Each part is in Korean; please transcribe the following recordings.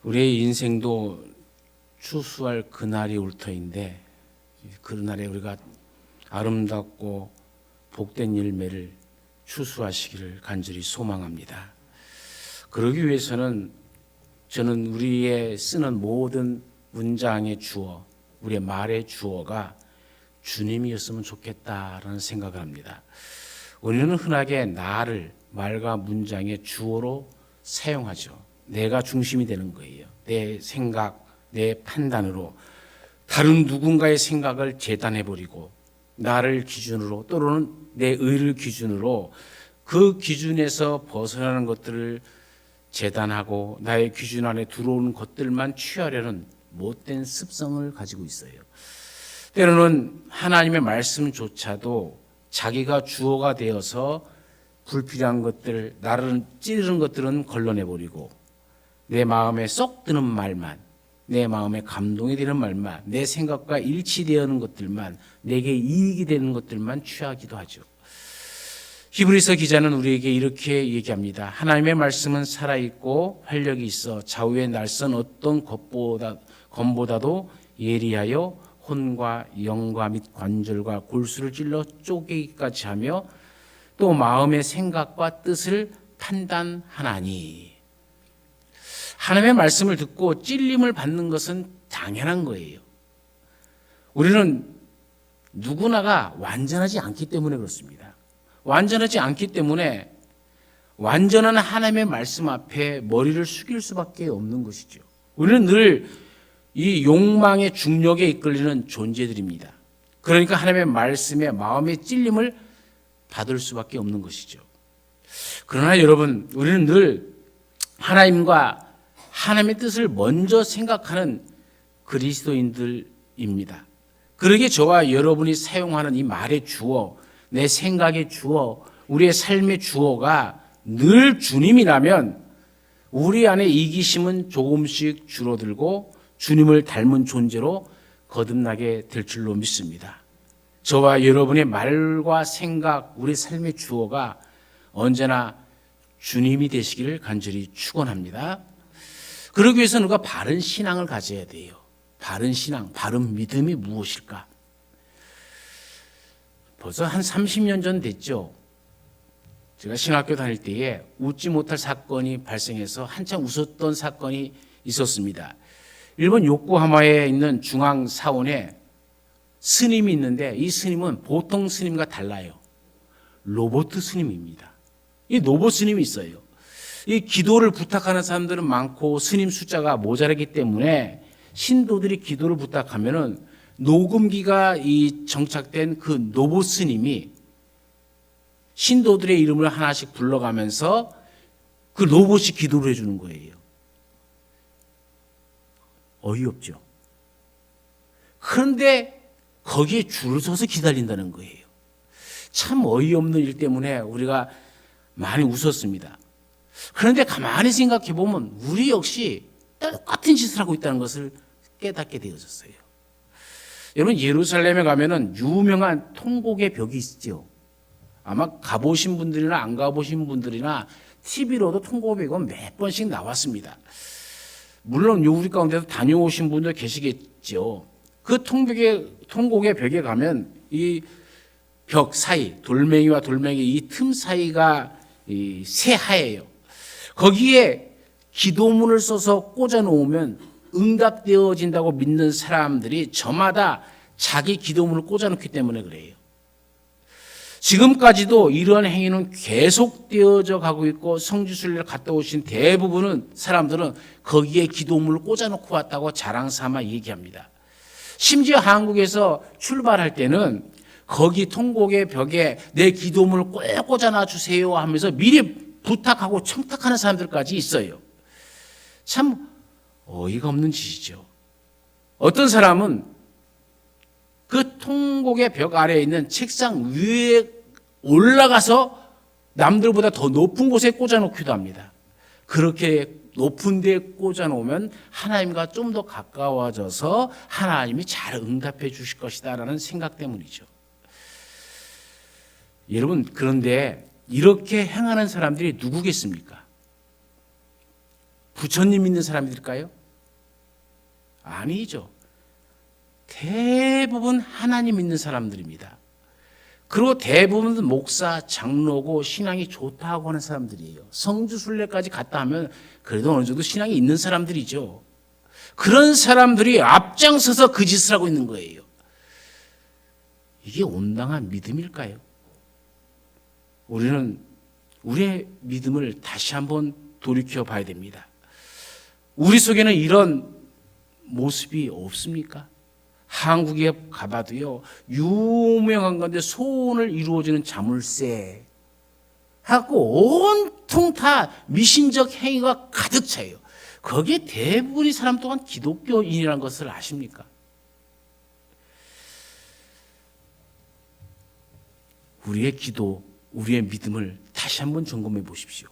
우리의 인생도 추수할 그날이 올 터인데 그날에 우리가 아름답고 복된 열매를 추수하시기를 간절히 소망합니다. 그러기 위해서는 저는 우리의 쓰는 모든 문장의 주어, 우리의 말의 주어가 주님이었으면 좋겠다라는 생각을 합니다. 우리는 흔하게 나를 말과 문장의 주어로 사용하죠. 내가 중심이 되는 거예요. 내 생각, 내 판단으로 다른 누군가의 생각을 재단해버리고 나를 기준으로 또는 내 의를 기준으로 그 기준에서 벗어나는 것들을 재단하고 나의 기준 안에 들어오는 것들만 취하려는 못된 습성을 가지고 있어요. 때로는 하나님의 말씀조차도 자기가 주어가 되어서 불필요한 것들, 나를 찌르는 것들은 걸러내버리고 내 마음에 쏙 드는 말만, 내 마음에 감동이 되는 말만, 내 생각과 일치되는 것들만, 내게 이익이 되는 것들만 취하기도 하죠. 히브리서 기자는 우리에게 이렇게 얘기합니다. 하나님의 말씀은 살아있고 활력이 있어 좌우의 날선 어떤 검보다도 예리하여 혼과 영과 및 관절과 골수를 찔러 쪼개기까지 하며 또 마음의 생각과 뜻을 판단하나니. 하나님의 말씀을 듣고 찔림을 받는 것은 당연한 거예요. 우리는 누구나가 완전하지 않기 때문에 그렇습니다. 완전하지 않기 때문에 완전한 하나님의 말씀 앞에 머리를 숙일 수밖에 없는 것이죠. 우리는 늘 이 욕망의 중력에 이끌리는 존재들입니다. 그러니까 하나님의 말씀에 마음의 찔림을 받을 수밖에 없는 것이죠. 그러나 여러분, 우리는 늘 하나님과 하나님의 뜻을 먼저 생각하는 그리스도인들입니다. 그러기에 저와 여러분이 사용하는 이 말의 주어, 내 생각의 주어, 우리의 삶의 주어가 늘 주님이라면 우리 안에 이기심은 조금씩 줄어들고 주님을 닮은 존재로 거듭나게 될 줄로 믿습니다. 저와 여러분의 말과 생각, 우리 삶의 주어가 언제나 주님이 되시기를 간절히 축원합니다. 그러기 위해서는 우리가 바른 신앙을 가져야 돼요. 바른 신앙, 바른 믿음이 무엇일까? 벌써 한 30년 전 됐죠. 제가 신학교 다닐 때에 웃지 못할 사건이 발생해서 한참 웃었던 사건이 있었습니다. 일본 요코하마에 있는 중앙사원에 스님이 있는데 이 스님은 보통 스님과 달라요. 로봇 스님입니다. 이 로봇 스님이 있어요. 이 기도를 부탁하는 사람들은 많고 스님 숫자가 모자라기 때문에 신도들이 기도를 부탁하면은 녹음기가 이 정착된 그 로봇 스님이 신도들의 이름을 하나씩 불러가면서 그 로봇이 기도를 해주는 거예요. 어이없죠. 그런데 거기에 줄을 서서 기다린다는 거예요. 참 어이없는 일 때문에 우리가 많이 웃었습니다. 그런데 가만히 생각해 보면 우리 역시 똑같은 짓을 하고 있다는 것을 깨닫게 되어졌어요. 여러분, 예루살렘에 가면은 유명한 통곡의 벽이 있죠. 아마 가보신 분들이나 안 가보신 분들이나 TV로도 통곡의 벽은 몇 번씩 나왔습니다. 물론 우리 가운데도 다녀오신 분들 계시겠죠. 그 통곡의 벽에 가면 이 벽 사이, 돌멩이와 돌멩이 이 틈 사이가 새하예요. 거기에 기도문을 써서 꽂아 놓으면 응답되어진다고 믿는 사람들이 저마다 자기 기도문을 꽂아 놓기 때문에 그래요. 지금까지도 이러한 행위는 계속되어져 가고 있고 성지순례를 갔다 오신 대부분은 사람들은 거기에 기도문을 꽂아 놓고 왔다고 자랑삼아 얘기합니다. 심지어 한국에서 출발할 때는 거기 통곡의 벽에 내 기도문을 꼭 꽂아놔 주세요 하면서 미리 부탁하고 청탁하는 사람들까지 있어요. 참 어이가 없는 짓이죠. 어떤 사람은 그 통곡의 벽 아래에 있는 책상 위에 올라가서 남들보다 더 높은 곳에 꽂아놓기도 합니다. 그렇게 높은 데에 꽂아놓으면 하나님과 좀 더 가까워져서 하나님이 잘 응답해 주실 것이다 라는 생각 때문이죠. 여러분, 그런데 이렇게 행하는 사람들이 누구겠습니까? 부처님 믿는 사람들일까요? 아니죠. 대부분 하나님 믿는 사람들입니다. 그리고 대부분 목사, 장로고 신앙이 좋다고 하는 사람들이에요. 성주순례까지 갔다 하면 그래도 어느 정도 신앙이 있는 사람들이죠. 그런 사람들이 앞장서서 그 짓을 하고 있는 거예요. 이게 온당한 믿음일까요? 우리는 우리의 믿음을 다시 한번 돌이켜 봐야 됩니다. 우리 속에는 이런 모습이 없습니까? 한국에 가봐도요, 유명한 건데 소원을 이루어주는 자물쇠 하고 온통 다 미신적 행위가 가득 차요. 거기에 대부분의 사람 또한 기독교인이라는 것을 아십니까? 우리의 기도, 우리의 믿음을 다시 한번 점검해 보십시오.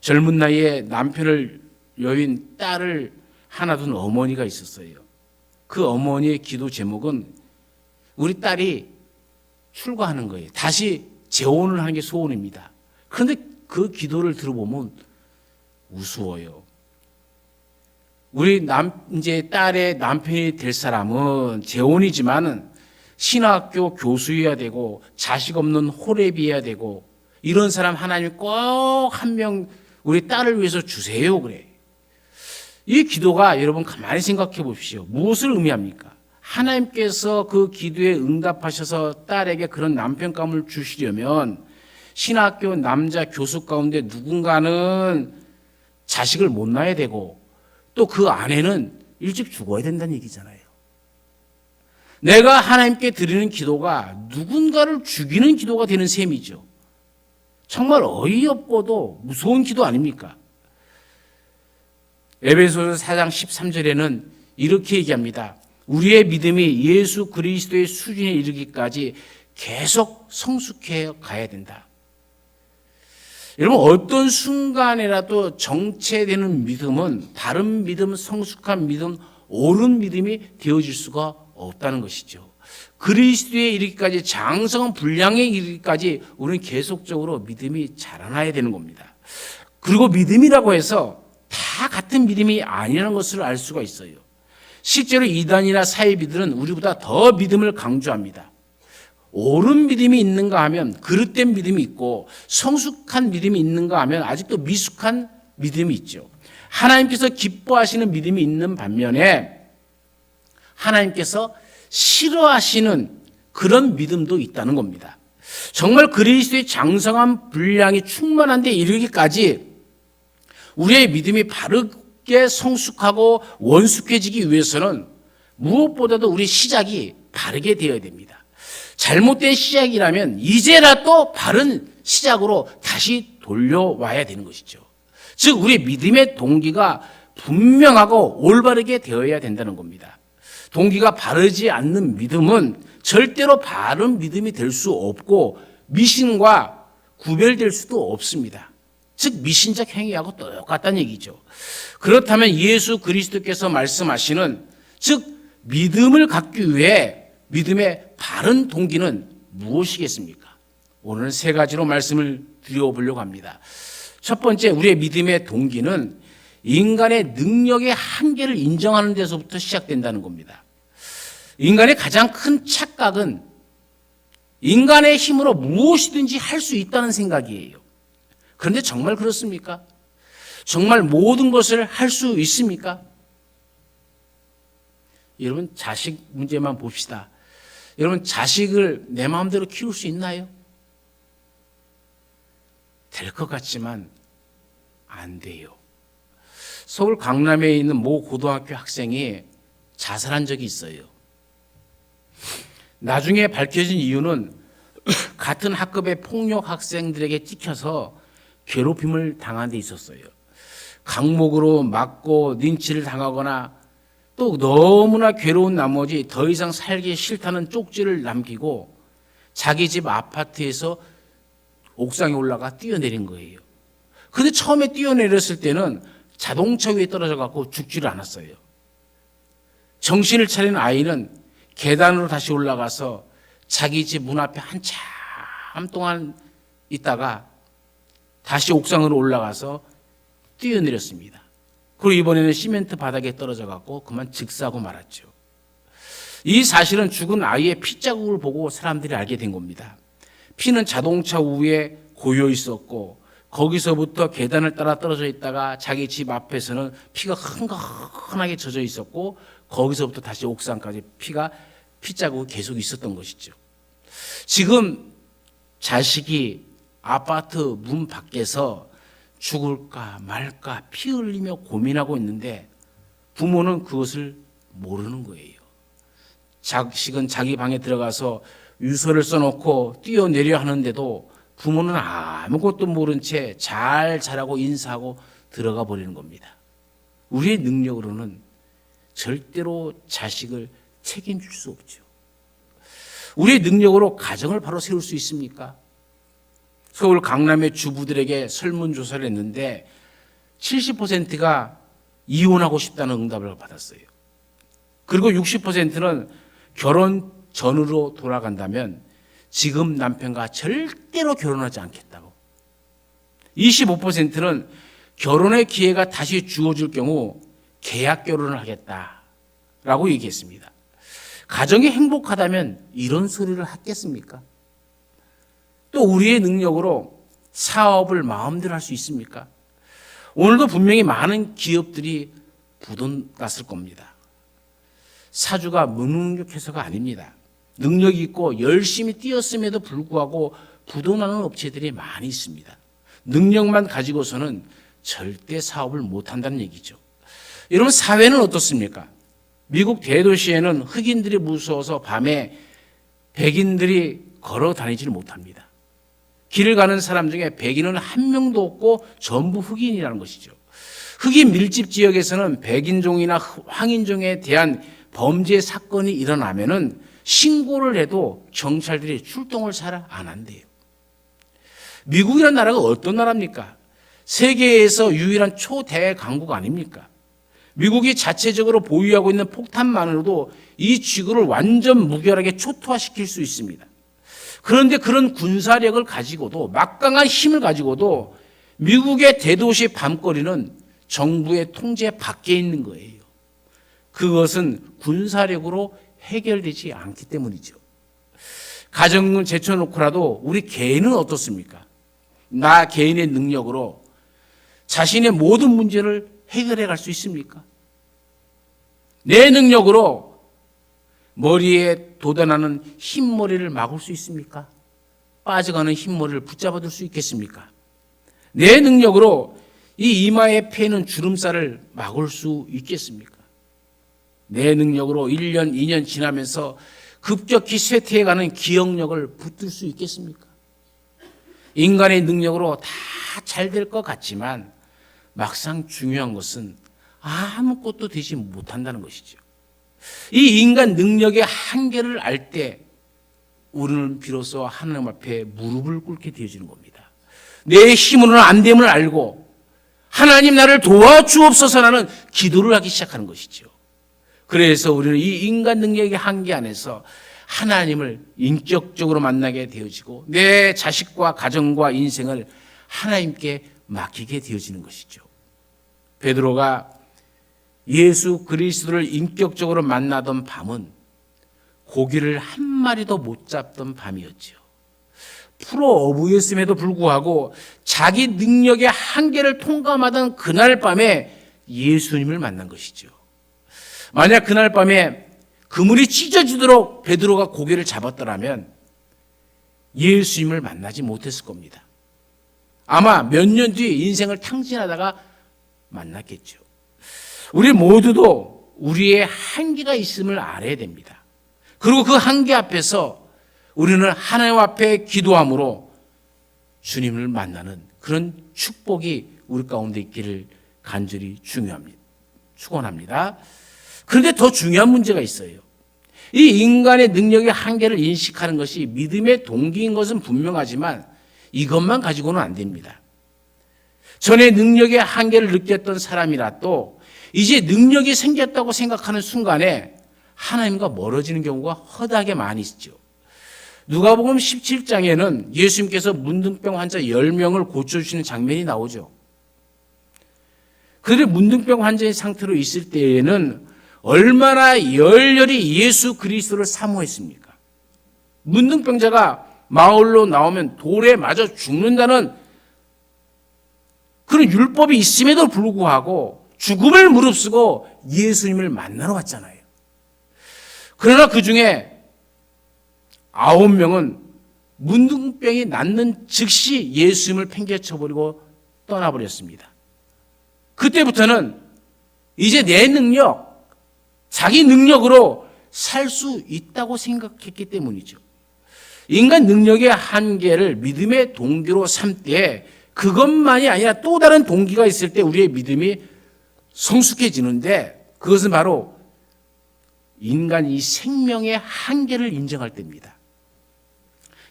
젊은 나이에 남편을 여인 딸을 하나 둔 어머니가 있었어요. 그 어머니의 기도 제목은 우리 딸이 출가하는 거예요. 다시 재혼을 하는 게 소원입니다. 그런데 그 기도를 들어보면 우스워요. 우리 이제 딸의 남편이 될 사람은 재혼이지만은 신학교 교수여야 되고 자식 없는 호랩이어야 되고 이런 사람 하나님 꼭 한 명 우리 딸을 위해서 주세요 그래. 이 기도가 여러분 가만히 생각해 보십시오. 무엇을 의미합니까? 하나님께서 그 기도에 응답하셔서 딸에게 그런 남편감을 주시려면 신학교 남자 교수 가운데 누군가는 자식을 못 낳아야 되고 또 그 아내는 일찍 죽어야 된다는 얘기잖아요. 내가 하나님께 드리는 기도가 누군가를 죽이는 기도가 되는 셈이죠. 정말 어이없고도 무서운 기도 아닙니까? 에베소서 4장 13절에는 이렇게 얘기합니다. 우리의 믿음이 예수 그리스도의 수준에 이르기까지 계속 성숙해 가야 된다. 여러분 어떤 순간이라도 정체되는 믿음은 다른 믿음, 성숙한 믿음, 옳은 믿음이 되어질 수가 없다는 것이죠. 그리스도에 이르기까지 장성한 분량에 이르기까지 우리는 계속적으로 믿음이 자라나야 되는 겁니다. 그리고 믿음이라고 해서 다 같은 믿음이 아니라는 것을 알 수가 있어요. 실제로 이단이나 사이비들은 우리보다 더 믿음을 강조합니다. 옳은 믿음이 있는가 하면 그릇된 믿음이 있고 성숙한 믿음이 있는가 하면 아직도 미숙한 믿음이 있죠. 하나님께서 기뻐하시는 믿음이 있는 반면에 하나님께서 싫어하시는 그런 믿음도 있다는 겁니다. 정말 그리스도의 장성한 분량이 충만한 데 이르기까지 우리의 믿음이 바르게 성숙하고 원숙해지기 위해서는 무엇보다도 우리 시작이 바르게 되어야 됩니다. 잘못된 시작이라면 이제라도 바른 시작으로 다시 돌려와야 되는 것이죠. 즉 우리 믿음의 동기가 분명하고 올바르게 되어야 된다는 겁니다. 동기가 바르지 않는 믿음은 절대로 바른 믿음이 될 수 없고 미신과 구별될 수도 없습니다. 즉 미신적 행위하고 똑같다는 얘기죠. 그렇다면 예수 그리스도께서 말씀하시는 즉 믿음을 갖기 위해 믿음의 바른 동기는 무엇이겠습니까? 오늘 세 가지로 말씀을 드려보려고 합니다. 첫 번째, 우리의 믿음의 동기는 인간의 능력의 한계를 인정하는 데서부터 시작된다는 겁니다. 인간의 가장 큰 착각은 인간의 힘으로 무엇이든지 할 수 있다는 생각이에요. 그런데 정말 그렇습니까? 정말 모든 것을 할 수 있습니까? 여러분 자식 문제만 봅시다. 여러분 자식을 내 마음대로 키울 수 있나요? 될 것 같지만 안 돼요. 서울 강남에 있는 모 고등학교 학생이 자살한 적이 있어요. 나중에 밝혀진 이유는 같은 학급의 폭력 학생들에게 찍혀서 괴롭힘을 당한 데 있었어요. 강목으로 맞고 린치를 당하거나 또 너무나 괴로운 나머지 더 이상 살기 싫다는 쪽지를 남기고 자기 집 아파트에서 옥상에 올라가 뛰어내린 거예요. 그런데 처음에 뛰어내렸을 때는 자동차 위에 떨어져 갖고 죽지를 않았어요. 정신을 차린 아이는 계단으로 다시 올라가서 자기 집 문 앞에 한참 동안 있다가 다시 옥상으로 올라가서 뛰어내렸습니다. 그리고 이번에는 시멘트 바닥에 떨어져 갖고 그만 즉사하고 말았죠. 이 사실은 죽은 아이의 피자국을 보고 사람들이 알게 된 겁니다. 피는 자동차 위에 고여 있었고 거기서부터 계단을 따라 떨어져 있다가 자기 집 앞에서는 피가 흥건하게 젖어 있었고 거기서부터 다시 옥상까지 피자국이 계속 있었던 것이죠. 지금 자식이 아파트 문 밖에서 죽을까 말까 피 흘리며 고민하고 있는데 부모는 그것을 모르는 거예요. 자식은 자기 방에 들어가서 유서를 써놓고 뛰어내려 하는데도 부모는 아무것도 모른 채 잘 자라고 인사하고 들어가 버리는 겁니다. 우리의 능력으로는 절대로 자식을 책임질 수 없죠. 우리의 능력으로 가정을 바로 세울 수 있습니까? 서울 강남의 주부들에게 설문조사를 했는데 70%가 이혼하고 싶다는 응답을 받았어요. 그리고 60%는 결혼 전으로 돌아간다면 지금 남편과 절대로 결혼하지 않겠다고. 25%는 결혼의 기회가 다시 주어질 경우 계약 결혼을 하겠다라고 얘기했습니다. 가정이 행복하다면 이런 소리를 하겠습니까? 또 우리의 능력으로 사업을 마음대로 할 수 있습니까? 오늘도 분명히 많은 기업들이 부도났을 겁니다. 사주가 무능력해서가 아닙니다. 능력이 있고 열심히 뛰었음에도 불구하고 부도나는 업체들이 많이 있습니다. 능력만 가지고서는 절대 사업을 못한다는 얘기죠. 여러분, 사회는 어떻습니까? 미국 대도시에는 흑인들이 무서워서 밤에 백인들이 걸어 다니지를 못합니다. 길을 가는 사람 중에 백인은 한 명도 없고 전부 흑인이라는 것이죠. 흑인 밀집 지역에서는 백인종이나 황인종에 대한 범죄 사건이 일어나면은 신고를 해도 경찰들이 출동을 잘 안 한대요. 미국이라는 나라가 어떤 나라입니까? 세계에서 유일한 초대외 강국 아닙니까? 미국이 자체적으로 보유하고 있는 폭탄만으로도 이 지구를 완전 무결하게 초토화시킬 수 있습니다. 그런데 그런 군사력을 가지고도, 막강한 힘을 가지고도 미국의 대도시 밤거리는 정부의 통제 밖에 있는 거예요. 그것은 군사력으로 해결되지 않기 때문이죠. 가정을 제쳐놓고라도 우리 개인은 어떻습니까? 나 개인의 능력으로 자신의 모든 문제를 해결해 갈 수 있습니까? 내 능력으로 머리에 돋아나는 흰머리를 막을 수 있습니까? 빠져가는 흰머리를 붙잡아둘 수 있겠습니까? 내 능력으로 이 이마에 패는 주름살을 막을 수 있겠습니까? 내 능력으로 1년, 2년 지나면서 급격히 쇠퇴해가는 기억력을 붙들 수 있겠습니까? 인간의 능력으로 다 잘 될 것 같지만 막상 중요한 것은 아무것도 되지 못한다는 것이죠. 이 인간 능력의 한계를 알 때 우리는 비로소 하나님 앞에 무릎을 꿇게 되어지는 겁니다. 내 힘으로는 안 됨을 알고 하나님 나를 도와주옵소서라는 기도를 하기 시작하는 것이죠. 그래서 우리는 이 인간 능력의 한계 안에서 하나님을 인격적으로 만나게 되어지고 내 자식과 가정과 인생을 하나님께 맡기게 되어지는 것이죠. 베드로가 예수 그리스도를 인격적으로 만나던 밤은 고기를 한 마리도 못 잡던 밤이었죠. 프로 어부였음에도 불구하고 자기 능력의 한계를 통감하던 그날 밤에 예수님을 만난 것이죠. 만약 그날 밤에 그물이 찢어지도록 베드로가 고기를 잡았더라면 예수님을 만나지 못했을 겁니다. 아마 몇 년 뒤에 인생을 탕진하다가 만났겠죠. 우리 모두도 우리의 한계가 있음을 알아야 됩니다. 그리고 그 한계 앞에서 우리는 하나님 앞에 기도함으로 주님을 만나는 그런 축복이 우리 가운데 있기를 간절히 축원합니다. 그런데 더 중요한 문제가 있어요. 이 인간의 능력의 한계를 인식하는 것이 믿음의 동기인 것은 분명하지만 이것만 가지고는 안 됩니다. 전에 능력의 한계를 느꼈던 사람이라도 이제 능력이 생겼다고 생각하는 순간에 하나님과 멀어지는 경우가 허다하게 많이 있죠. 누가복음 17장에는 예수님께서 문둥병 환자 10명을 고쳐주시는 장면이 나오죠. 그들이 문둥병 환자의 상태로 있을 때에는 얼마나 열렬히 예수 그리스도를 사모했습니까? 문둥병자가 마을로 나오면 돌에 맞아 죽는다는 그런 율법이 있음에도 불구하고 죽음을 무릅쓰고 예수님을 만나러 왔잖아요. 그러나 그 중에 9명은 문둥병이 낫는 즉시 예수님을 팽개쳐버리고 떠나버렸습니다. 그때부터는 이제 내 능력, 자기 능력으로 살 수 있다고 생각했기 때문이죠. 인간 능력의 한계를 믿음의 동기로 삼때 그것만이 아니라 또 다른 동기가 있을 때 우리의 믿음이 성숙해지는데 그것은 바로 인간 이 생명의 한계를 인정할 때입니다.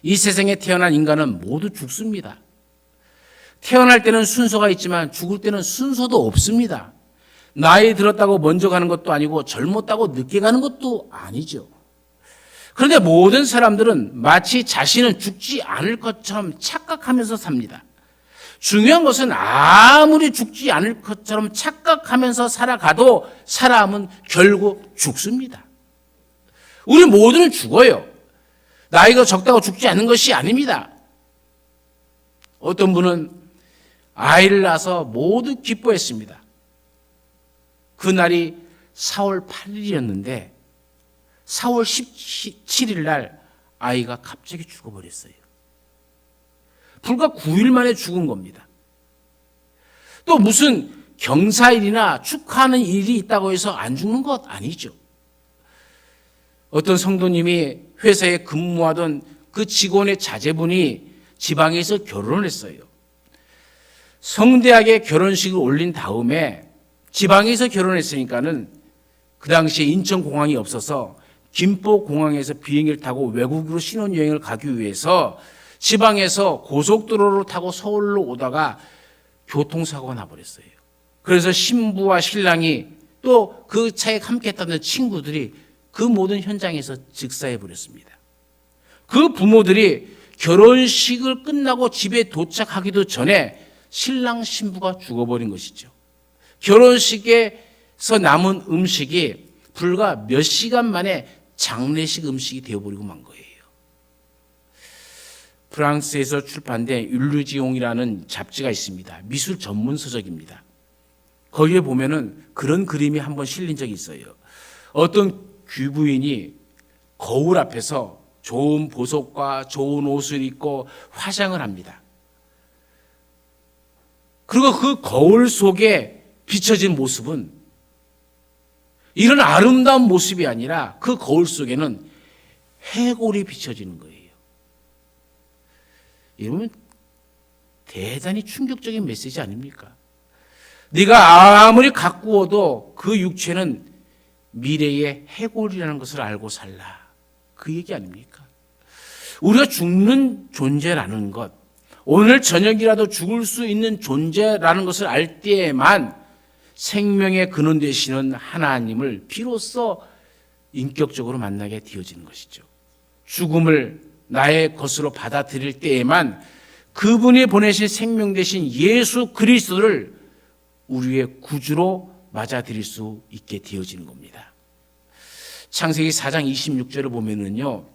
이 세상에 태어난 인간은 모두 죽습니다. 태어날 때는 순서가 있지만 죽을 때는 순서도 없습니다. 나이 들었다고 먼저 가는 것도 아니고 젊었다고 늦게 가는 것도 아니죠. 그런데 모든 사람들은 마치 자신은 죽지 않을 것처럼 착각하면서 삽니다. 중요한 것은 아무리 죽지 않을 것처럼 착각하면서 살아가도 사람은 결국 죽습니다. 우리 모두는 죽어요. 나이가 적다고 죽지 않는 것이 아닙니다. 어떤 분은 아이를 낳아서 모두 기뻐했습니다. 그날이 4월 8일이었는데 4월 17일 날 아이가 갑자기 죽어버렸어요. 불과 9일 만에 죽은 겁니다. 또 무슨 경사일이나 축하하는 일이 있다고 해서 안 죽는 것 아니죠. 어떤 성도님이 회사에 근무하던 그 직원의 자제분이 지방에서 결혼을 했어요. 성대하게 결혼식을 올린 다음에 지방에서 결혼했으니까는 그 당시에 인천공항이 없어서 김포공항에서 비행기를 타고 외국으로 신혼여행을 가기 위해서 지방에서 고속도로를 타고 서울로 오다가 교통사고가 나버렸어요. 그래서 신부와 신랑이 또 그 차에 함께했던 친구들이 그 모든 현장에서 즉사해버렸습니다. 그 부모들이 결혼식을 끝나고 집에 도착하기도 전에 신랑 신부가 죽어버린 것이죠. 결혼식에서 남은 음식이 불과 몇 시간 만에 장례식 음식이 되어버리고 만 거예요. 프랑스에서 출판된 율루지옹이라는 잡지가 있습니다. 미술 전문 서적입니다. 거기에 보면은 그런 그림이 한번 실린 적이 있어요. 어떤 귀부인이 거울 앞에서 좋은 보석과 좋은 옷을 입고 화장을 합니다. 그리고 그 거울 속에 비춰진 모습은 이런 아름다운 모습이 아니라 그 거울 속에는 해골이 비춰지는 거예요. 이러면 대단히 충격적인 메시지 아닙니까? 네가 아무리 가꾸어도 그 육체는 미래의 해골이라는 것을 알고 살라. 그 얘기 아닙니까? 우리가 죽는 존재라는 것, 오늘 저녁이라도 죽을 수 있는 존재라는 것을 알 때에만 생명의 근원 되시는 하나님을 비로소 인격적으로 만나게 되어지는 것이죠. 죽음을 나의 것으로 받아들일 때에만 그분이 보내신 생명 되신 예수 그리스도를 우리의 구주로 맞아들일 수 있게 되어지는 겁니다. 창세기 4장 26절을 보면은요,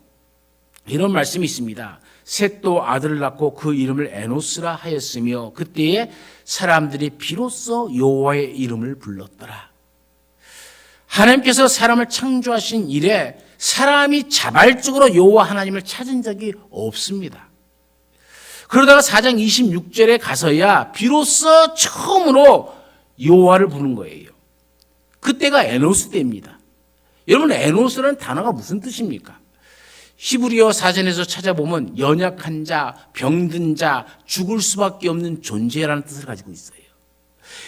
이런 말씀이 있습니다. 셋도 아들을 낳고 그 이름을 에노스라 하였으며 그때에 사람들이 비로소 여호와의 이름을 불렀더라. 하나님께서 사람을 창조하신 이래 사람이 자발적으로 여호와 하나님을 찾은 적이 없습니다. 그러다가 4장 26절에 가서야 비로소 처음으로 여호와를 부른 거예요. 그때가 에노스 때입니다. 여러분, 에노스라는 단어가 무슨 뜻입니까? 히브리어 사전에서 찾아보면 연약한 자, 병든 자, 죽을 수밖에 없는 존재라는 뜻을 가지고 있어요.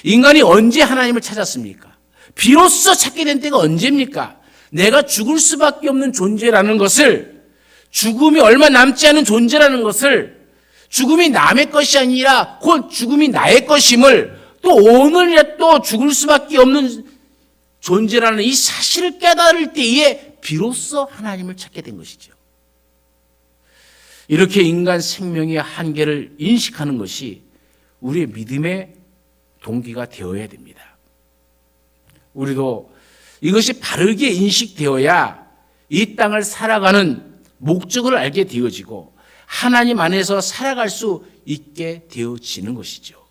인간이 언제 하나님을 찾았습니까? 비로소 찾게 된 때가 언제입니까? 내가 죽을 수밖에 없는 존재라는 것을, 죽음이 얼마 남지 않은 존재라는 것을, 죽음이 남의 것이 아니라 곧 죽음이 나의 것임을, 또 오늘에 또 죽을 수밖에 없는 존재라는 이 사실을 깨달을 때에 비로소 하나님을 찾게 된 것이죠. 이렇게 인간 생명의 한계를 인식하는 것이 우리의 믿음의 동기가 되어야 됩니다. 우리도 이것이 바르게 인식되어야 이 땅을 살아가는 목적을 알게 되어지고 하나님 안에서 살아갈 수 있게 되어지는 것이죠.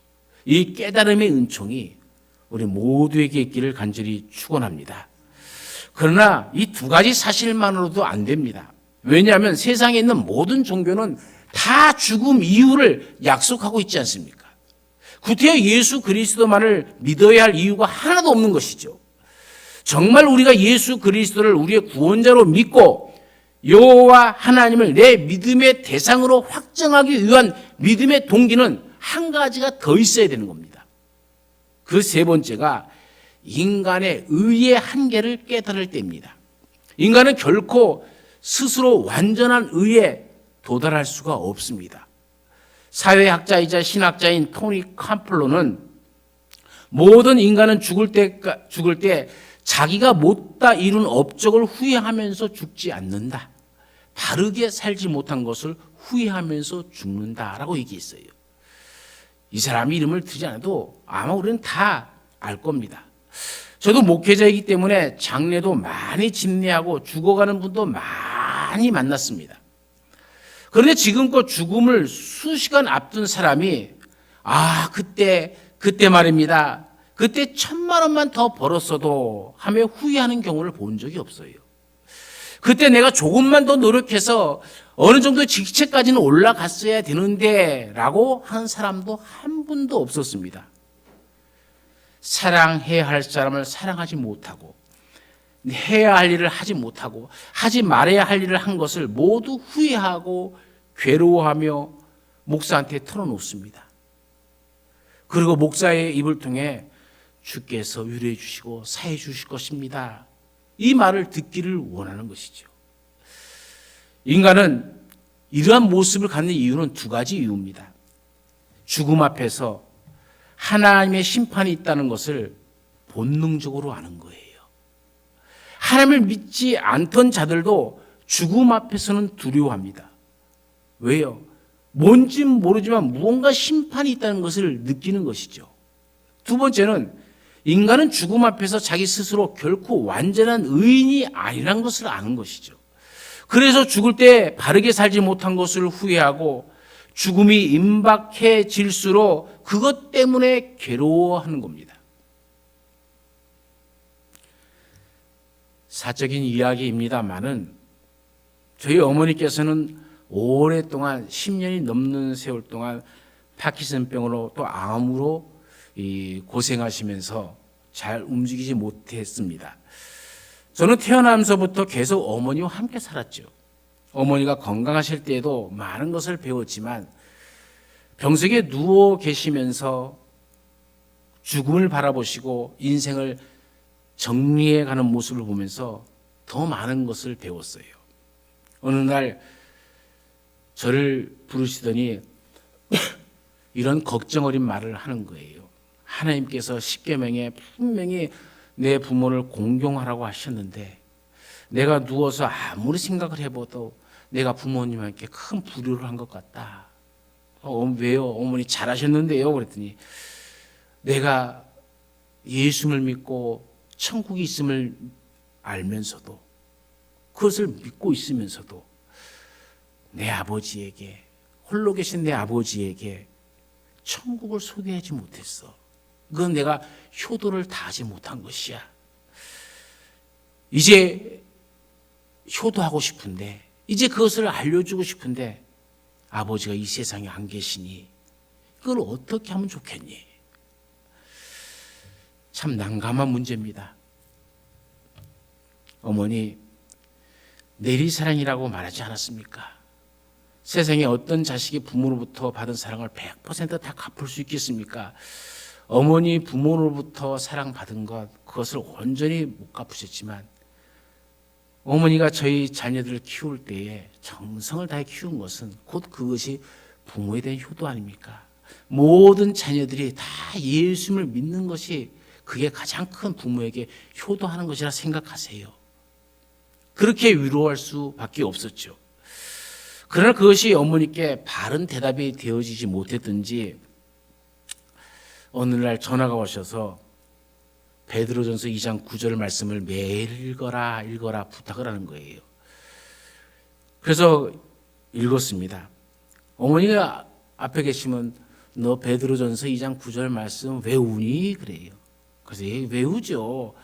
이 깨달음의 은총이 우리 모두에게 있기를 간절히 축원합니다. 그러나 이 두 가지 사실만으로도 안 됩니다. 왜냐하면 세상에 있는 모든 종교는 다 죽음 이후를 약속하고 있지 않습니까? 구태여 예수 그리스도만을 믿어야 할 이유가 하나도 없는 것이죠. 정말 우리가 예수 그리스도를 우리의 구원자로 믿고 여호와 하나님을 내 믿음의 대상으로 확정하기 위한 믿음의 동기는 한 가지가 더 있어야 되는 겁니다. 그 세 번째가 인간의 의의 한계를 깨달을 때입니다. 인간은 결코 스스로 완전한 의에 도달할 수가 없습니다. 사회학자이자 신학자인 토니 캄플로는 모든 인간은 죽을 때 자기가 못다 이룬 업적을 후회하면서 죽지 않는다. 바르게 살지 못한 것을 후회하면서 죽는다라고 얘기했어요. 이 사람 이름을 듣지 않아도 아마 우리는 다 알 겁니다. 저도 목회자이기 때문에 장례도 많이 집례하고 죽어가는 분도 많이 만났습니다. 그런데 지금껏 죽음을 수시간 앞둔 사람이 그때 말입니다. 그때 1,000만 원만 더 벌었어도 하며 후회하는 경우를 본 적이 없어요. 그때 내가 조금만 더 노력해서 어느 정도 직책까지는 올라갔어야 되는데 라고 하는 사람도 한 분도 없었습니다. 사랑해야 할 사람을 사랑하지 못하고 해야 할 일을 하지 못하고 하지 말아야 할 일을 한 것을 모두 후회하고 괴로워하며 목사한테 털어놓습니다. 그리고 목사의 입을 통해 주께서 위로해 주시고 사해 주실 것입니다. 이 말을 듣기를 원하는 것이죠. 인간은 이러한 모습을 갖는 이유는 두 가지 이유입니다. 죽음 앞에서 하나님의 심판이 있다는 것을 본능적으로 아는 거예요. 하나님을 믿지 않던 자들도 죽음 앞에서는 두려워합니다. 왜요? 뭔지는 모르지만 무언가 심판이 있다는 것을 느끼는 것이죠. 두 번째는 인간은 죽음 앞에서 자기 스스로 결코 완전한 의인이 아니란 것을 아는 것이죠. 그래서 죽을 때 바르게 살지 못한 것을 후회하고 죽음이 임박해질수록 그것 때문에 괴로워하는 겁니다. 사적인 이야기입니다만은 저희 어머니께서는 오랫동안 10년이 넘는 세월 동안 파킨슨병으로 또 암으로 고생하시면서 잘 움직이지 못했습니다. 저는 태어나면서부터 계속 어머니와 함께 살았죠. 어머니가 건강하실 때에도 많은 것을 배웠지만 병석에 누워 계시면서 죽음을 바라보시고 인생을 정리해가는 모습을 보면서 더 많은 것을 배웠어요. 어느 날 저를 부르시더니 이런 걱정 어린 말을 하는 거예요. 하나님께서 십계명에 분명히 내 부모를 공경하라고 하셨는데 내가 누워서 아무리 생각을 해봐도 내가 부모님한테 큰 불효를 한 것 같다. 왜요? 어머니 잘하셨는데요. 그랬더니 내가 예수를 믿고 천국이 있음을 알면서도 그것을 믿고 있으면서도 내 아버지에게 홀로 계신 내 아버지에게 천국을 소개하지 못했어. 그건 내가 효도를 다하지 못한 것이야. 이제 효도하고 싶은데 이제 그것을 알려주고 싶은데 아버지가 이 세상에 안 계시니 그걸 어떻게 하면 좋겠니? 참 난감한 문제입니다. 어머니 내리사랑이라고 말하지 않았습니까? 세상에 어떤 자식이 부모로부터 받은 사랑을 100%다 갚을 수 있겠습니까? 어머니 부모로부터 사랑받은 것 그것을 온전히 못 갚으셨지만 어머니가 저희 자녀들을 키울 때에 정성을 다해 키운 것은 곧 그것이 부모에 대한 효도 아닙니까? 모든 자녀들이 다 예수님을 믿는 것이 그게 가장 큰 부모에게 효도하는 것이라 생각하세요. 그렇게 위로할 수밖에 없었죠. 그러나 그것이 어머니께 바른 대답이 되어지지 못했든지 어느 날 전화가 오셔서 베드로전서 2장 9절 말씀을 매일 읽어라 부탁을 하는 거예요. 그래서 읽었습니다. 어머니가 앞에 계시면 너 베드로전서 2장 9절 말씀 외우니? 그래요. 그래서 외우죠.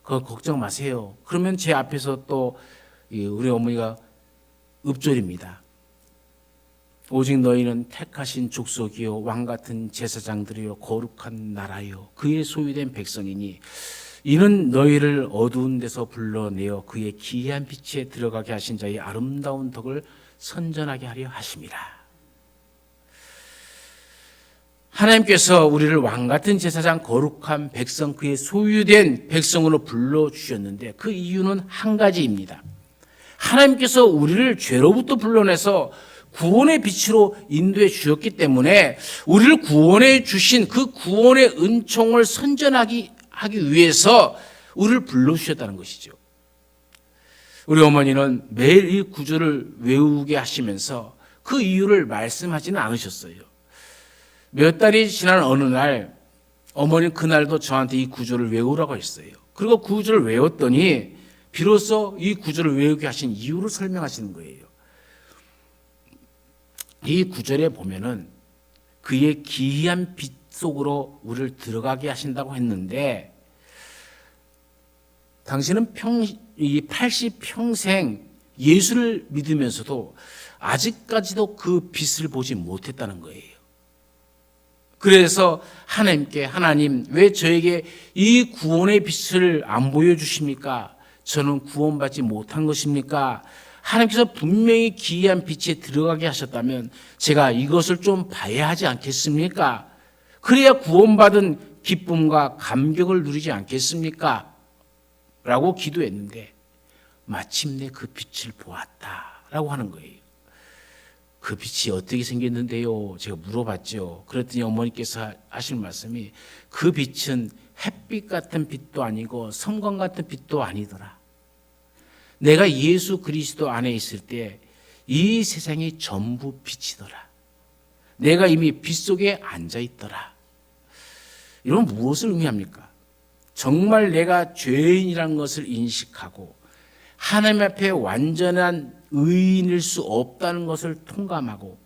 그거 걱정 마세요. 그러면 제 앞에서 또 우리 어머니가 읍졸입니다. 오직 너희는 택하신 족속이요 왕 같은 제사장들이요 거룩한 나라요 그의 소유된 백성이니 이는 너희를 어두운 데서 불러내어 그의 기이한 빛에 들어가게 하신 자의 아름다운 덕을 선전하게 하려 하심이라. 하나님께서 우리를 왕 같은 제사장 거룩한 백성 그의 소유된 백성으로 불러주셨는데 그 이유는 한 가지입니다. 하나님께서 우리를 죄로부터 불러내서 구원의 빛으로 인도해 주셨기 때문에 우리를 구원해 주신 그 구원의 은총을 선전하기 위해서 우리를 불러주셨다는 것이죠. 우리 어머니는 매일 이 구절을 외우게 하시면서 그 이유를 말씀하지는 않으셨어요. 몇 달이 지난 어느 날 어머니는 그날도 저한테 이 구절을 외우라고 했어요. 그리고 구절을 외웠더니 비로소 이 구절을 외우게 하신 이유를 설명하시는 거예요. 이 구절에 보면은 그의 기이한 빛 속으로 우리를 들어가게 하신다고 했는데 당신은 80평생 예수를 믿으면서도 아직까지도 그 빛을 보지 못했다는 거예요. 그래서 하나님께 하나님 왜 저에게 이 구원의 빛을 안 보여주십니까? 저는 구원받지 못한 것입니까? 하나님께서 분명히 기이한 빛에 들어가게 하셨다면 제가 이것을 좀 봐야 하지 않겠습니까? 그래야 구원받은 기쁨과 감격을 누리지 않겠습니까? 라고 기도했는데 마침내 그 빛을 보았다라고 하는 거예요. 그 빛이 어떻게 생겼는데요? 제가 물어봤죠. 그랬더니 어머니께서 하신 말씀이 그 빛은 햇빛 같은 빛도 아니고 섬광 같은 빛도 아니더라. 내가 예수 그리스도 안에 있을 때 이 세상이 전부 빛이더라. 내가 이미 빛 속에 앉아 있더라. 이건 무엇을 의미합니까? 정말 내가 죄인이라는 것을 인식하고 하나님 앞에 완전한 의인일 수 없다는 것을 통감하고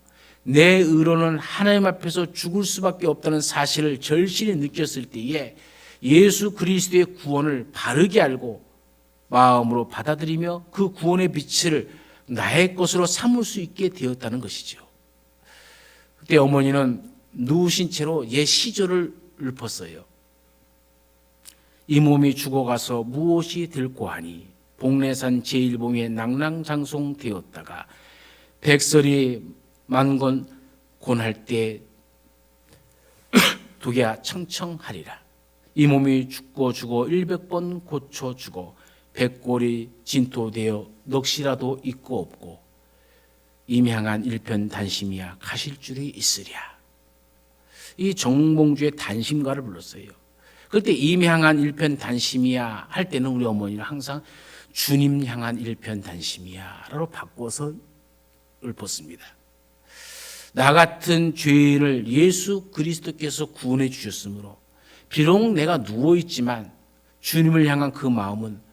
내 의로는 하나님 앞에서 죽을 수밖에 없다는 사실을 절실히 느꼈을 때에 예수 그리스도의 구원을 바르게 알고 마음으로 받아들이며 그 구원의 빛을 나의 것으로 삼을 수 있게 되었다는 것이죠. 그때 어머니는 누우신 채로 옛 시절을 읊었어요. 이 몸이 죽어가서 무엇이 될꼬 하니 복례산 제1봉에 낭낭장송 되었다가 백설이 만건 곤할 때 독야 청청하리라. 이 몸이 죽고 100번 고쳐 주고 백골이 진토되어 넋이라도 있고 없고 임향한 일편단심이야 가실 줄이 있으랴. 이 정봉주의 단심가를 불렀어요. 그때 임향한 일편단심이야 할 때는 우리 어머니는 항상 주님 향한 일편단심이야 라고 바꿔서 읊었습니다. 나 같은 죄인을 예수 그리스도께서 구원해 주셨으므로 비록 내가 누워있지만 주님을 향한 그 마음은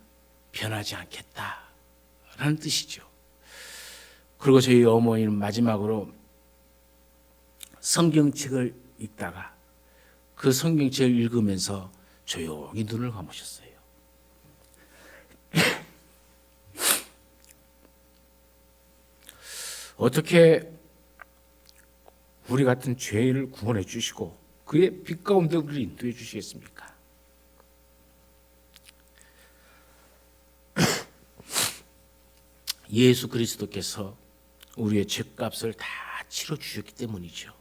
변하지 않겠다라는 뜻이죠. 그리고 저희 어머니는 마지막으로 성경책을 읽다가 그 성경책을 읽으면서 조용히 눈을 감으셨어요. 어떻게 우리 같은 죄인을 구원해 주시고 그의 빛 가운데 우리를 인도해 주시겠습니까? 예수 그리스도께서 우리의 죄값을 다 치러주셨기 때문이죠.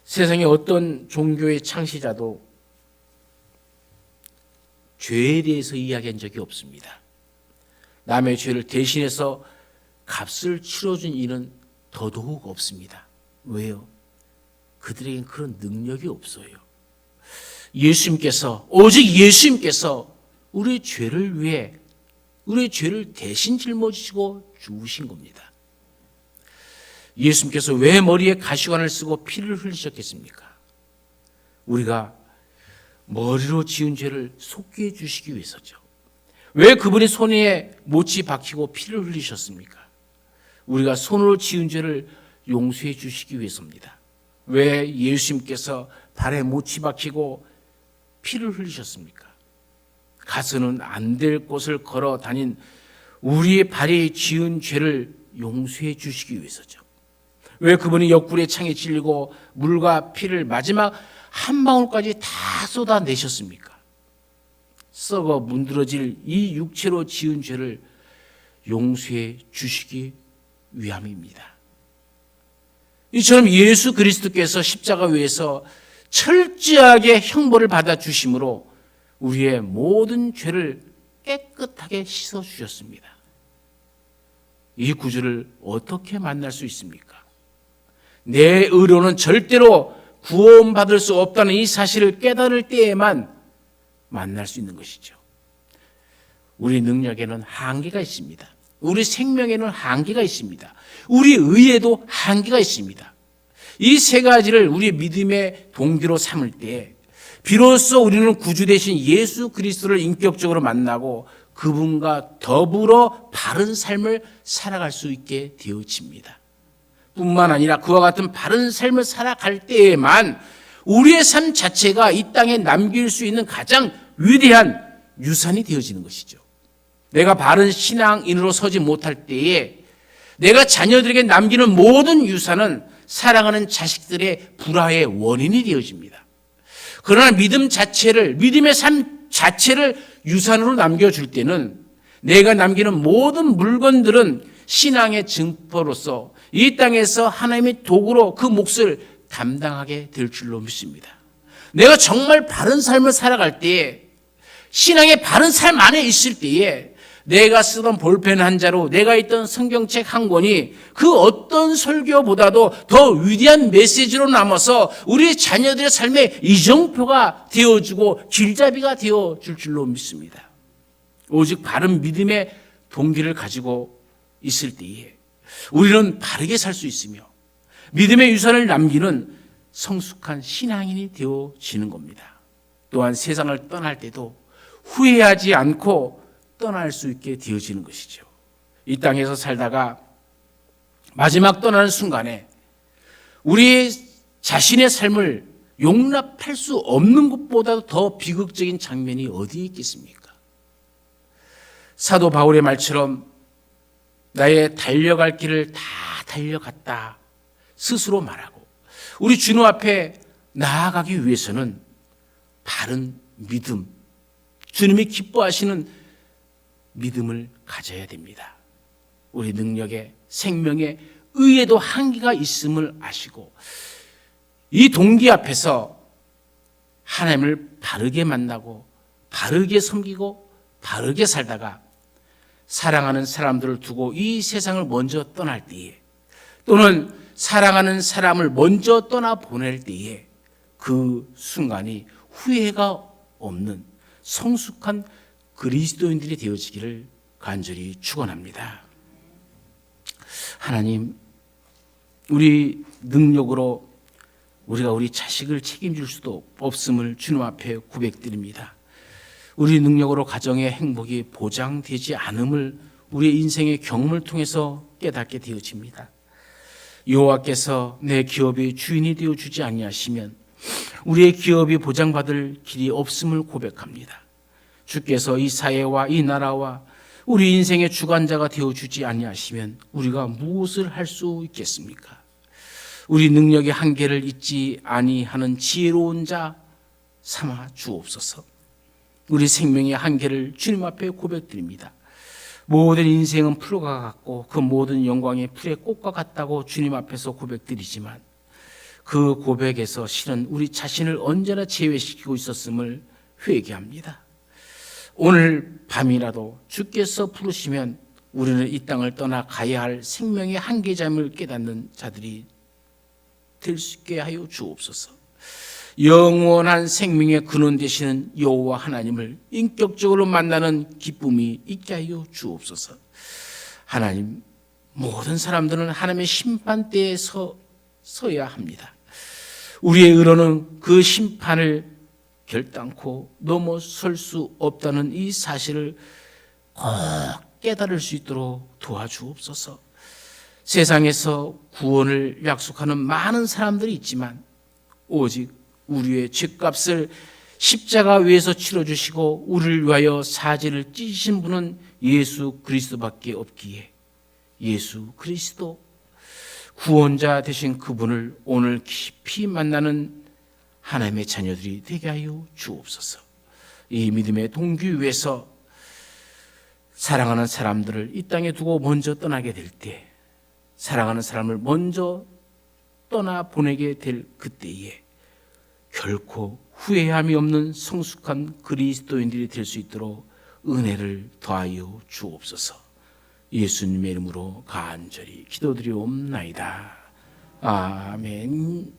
세상에 어떤 종교의 창시자도 죄에 대해서 이야기한 적이 없습니다. 남의 죄를 대신해서 값을 치러준 이는 더더욱 없습니다. 왜요? 그들에겐 그런 능력이 없어요. 예수님께서, 오직 예수님께서 우리의 죄를 위해 우리의 죄를 대신 짊어지시고 죽으신 겁니다. 예수님께서 왜 머리에 가시관을 쓰고 피를 흘리셨겠습니까? 우리가 머리로 지은 죄를 속기해 주시기 위해서죠. 왜 그분이 손에 못이 박히고 피를 흘리셨습니까? 우리가 손으로 지은 죄를 용서해 주시기 위해서입니다. 왜 예수님께서 발에 못이 박히고 피를 흘리셨습니까? 가서는 안 될 곳을 걸어 다닌 우리의 발에 지은 죄를 용서해 주시기 위해서죠. 왜 그분이 옆구리에 창에 찔리고 물과 피를 마지막 한 방울까지 다 쏟아내셨습니까? 썩어 문드러질 이 육체로 지은 죄를 용서해 주시기 위함입니다. 이처럼 예수 그리스도께서 십자가 위에서 철저하게 형벌을 받아 주심으로 우리의 모든 죄를 깨끗하게 씻어 주셨습니다. 이 구주를 어떻게 만날 수 있습니까? 내 의로는 절대로 구원받을 수 없다는 이 사실을 깨달을 때에만 만날 수 있는 것이죠. 우리 능력에는 한계가 있습니다. 우리 생명에는 한계가 있습니다. 우리 의에도 한계가 있습니다. 이 세 가지를 우리 믿음의 동기로 삼을 때 비로소 우리는 구주 되신 예수 그리스도를 인격적으로 만나고 그분과 더불어 바른 삶을 살아갈 수 있게 되어집니다. 뿐만 아니라 그와 같은 바른 삶을 살아갈 때에만 우리의 삶 자체가 이 땅에 남길 수 있는 가장 위대한 유산이 되어지는 것이죠. 내가 바른 신앙인으로 서지 못할 때에 내가 자녀들에게 남기는 모든 유산은 사랑하는 자식들의 불화의 원인이 되어집니다. 그러나 믿음의 삶 자체를 유산으로 남겨줄 때는 내가 남기는 모든 물건들은 신앙의 증거로서 이 땅에서 하나님의 도구로 그 몫을 감당하게 될 줄로 믿습니다. 내가 정말 바른 삶을 살아갈 때에 신앙의 바른 삶 안에 있을 때에 내가 쓰던 볼펜 한 자로 내가 있던 성경책 한 권이 그 어떤 설교보다도 더 위대한 메시지로 남아서 우리 자녀들의 삶의 이정표가 되어주고 길잡이가 되어줄 줄로 믿습니다. 오직 바른 믿음의 동기를 가지고 있을 때에 우리는 바르게 살 수 있으며 믿음의 유산을 남기는 성숙한 신앙인이 되어지는 겁니다. 또한 세상을 떠날 때도 후회하지 않고 떠날 수 있게 되어지는 것이죠. 이 땅에서 살다가 마지막 떠나는 순간에 우리 자신의 삶을 용납할 수 없는 것보다 더 비극적인 장면이 어디에 있겠습니까? 사도 바울의 말처럼 나의 달려갈 길을 다 달려갔다 스스로 말하고 우리 주님 앞에 나아가기 위해서는 바른 믿음, 주님이 기뻐하시는 믿음을 가져야 됩니다. 우리 능력에 생명에 의에도 한계가 있음을 아시고 이 동기 앞에서 하나님을 바르게 만나고 바르게 섬기고 바르게 살다가 사랑하는 사람들을 두고 이 세상을 먼저 떠날 때에 또는 사랑하는 사람을 먼저 떠나보낼 때에 그 순간이 후회가 없는 성숙한 그리스도인들이 되어지기를 간절히 축원합니다. 하나님, 우리 능력으로 우리가 우리 자식을 책임질 수도 없음을 주님 앞에 고백드립니다. 우리 능력으로 가정의 행복이 보장되지 않음을 우리의 인생의 경험을 통해서 깨닫게 되어집니다. 여호와께서 내 기업의 주인이 되어주지 아니하시면 우리의 기업이 보장받을 길이 없음을 고백합니다. 주께서 이 사회와 이 나라와 우리 인생의 주관자가 되어주지 아니하시면 우리가 무엇을 할 수 있겠습니까? 우리 능력의 한계를 잊지 아니하는 지혜로운 자 삼아 주옵소서. 우리 생명의 한계를 주님 앞에 고백드립니다. 모든 인생은 풀과 같고 그 모든 영광이 풀의 꽃과 같다고 주님 앞에서 고백드리지만 그 고백에서 실은 우리 자신을 언제나 제외시키고 있었음을 회개합니다. 오늘 밤이라도 주께서 부르시면 우리는 이 땅을 떠나 가야 할 생명의 한계점을 깨닫는 자들이 될 수 있게 하여 주옵소서. 영원한 생명의 근원 되시는 여호와 하나님을 인격적으로 만나는 기쁨이 있게 하여 주옵소서. 하나님, 모든 사람들은 하나님의 심판대에 서야 합니다. 우리의 의로는 그 심판을 결단코 넘어설 수 없다는 이 사실을 꼭 깨달을 수 있도록 도와주옵소서. 세상에서 구원을 약속하는 많은 사람들이 있지만 오직 우리의 죄값을 십자가 위에서 치러주시고 우리를 위하여 사지를 찢으신 분은 예수 그리스도밖에 없기에 예수 그리스도 구원자 되신 그분을 오늘 깊이 만나는 하나님의 자녀들이 되게 하여 주옵소서. 이 믿음의 동기 위에서 사랑하는 사람들을 이 땅에 두고 먼저 떠나게 될 때, 사랑하는 사람을 먼저 떠나 보내게 될 그때에 결코 후회함이 없는 성숙한 그리스도인들이 될 수 있도록 은혜를 더하여 주옵소서. 예수님의 이름으로 간절히 기도드리옵나이다. 아멘.